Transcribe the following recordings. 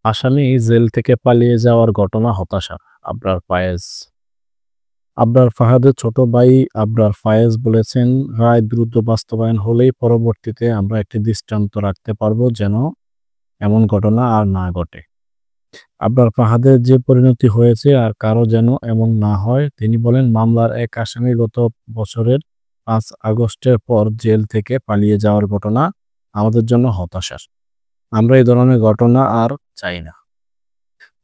আসামি জেল থেকে পালিয়ে যাওয়ার ঘটনা হতাশা। আবরার ফায়েজ। আবরার ফাহাদের ছোট ভাই আবরার ফায়েজ বলেছেন, রায় দ্রুত বাস্তবায়ন হলেই পরবর্তীতে আমরা একটি দৃষ্টান্ত রাখতে পারবো যেন এমন ঘটনা আর না ঘটে। আবরার ফাহাদের যে পরিণতি হয়েছে আর কারো যেন এমন না হয়। তিনি বলেন, মামলার এক আসামি গত বছরের 5 আগস্টের পর জেল থেকে পালিয়ে যাওয়ার ঘটনা আমাদের জন্য হতাশার। আমরা এই ধরনের ঘটনা আর চাই না।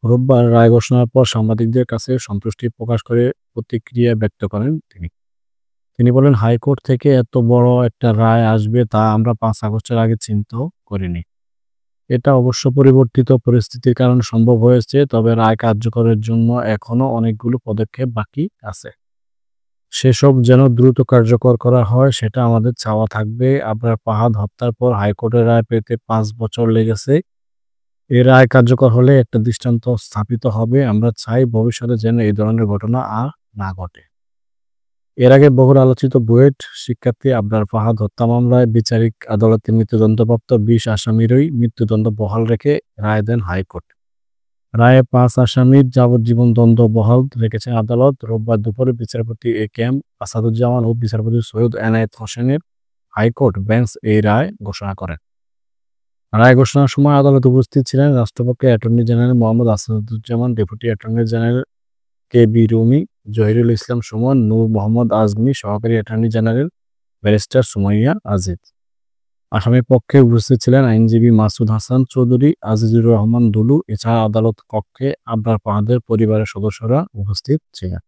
রোববার রায় ঘোষণার পর সাংবাদিকদের কাছে সন্তুষ্টি প্রকাশ করে প্রতিক্রিয়া ব্যক্ত করেন তিনি। তিনি বলেন, হাইকোর্ট থেকে এত বড় একটা রায় আসবে তা আমরা 5 আগস্টের আগে চিন্তাও করিনি। এটা অবশ্য পরিবর্তিত পরিস্থিতির কারণে সম্ভব হয়েছে, তবে রায় কার্যকরের জন্য এখনো অনেকগুলো পদক্ষেপ বাকি আছে। সেসব যেন দ্রুত কার্যকর করা হয় সেটা আমাদের চাওয়া থাকবে। আবরার ফাহাদ হত্যার পর হাইকোর্টের রায় পেতে 5 বছর লেগেছে। এ রায় কার্যকর হলে একটা দৃষ্টান্ত স্থাপিত হবে। আমরা চাই ভবিষ্যতে যেন এই ধরনের ঘটনা আর না ঘটে। এর আগে বহুল আলোচিত বুয়েট শিক্ষার্থী আবরার ফাহাদ হত্যা মামলায় বিচারিক আদালতে মৃত্যুদণ্ডপ্রাপ্ত 20 আসামিরই মৃত্যুদণ্ড বহাল রেখে রায় দেন হাইকোর্ট। রায়ে 5 আসামির যাবজ্জীবন দণ্ড বহাল রেখেছেন আদালত। রোববার দুপুরে বিচারপতি এ কে এম আসাদুজ্জামান ও বিচারপতি সৈয়দ এনায়েত হোসেনের হাইকোর্ট বেঞ্চ এই রায় ঘোষণা করেন। রায় ঘোষণার সময় আদালতে উপস্থিত ছিলেন রাষ্ট্রপক্ষের attorney general Mohammad Asaduzzaman, deputy attorney general K B Rumi, Zahirul Islam Sumon, Noor Mohammad Azmi, সহকারী attorney general barrister Sumaiya Aziz. আসামি পক্ষে উপস্থিত ছিলেন আইনজীবী মাসুদ হাসান চৌধুরী, আজিজুর রহমান দুলু। এছাড়া আদালত কক্ষে আবরার ফাহাদের পরিবারের সদস্যরা উপস্থিত ছিলেন।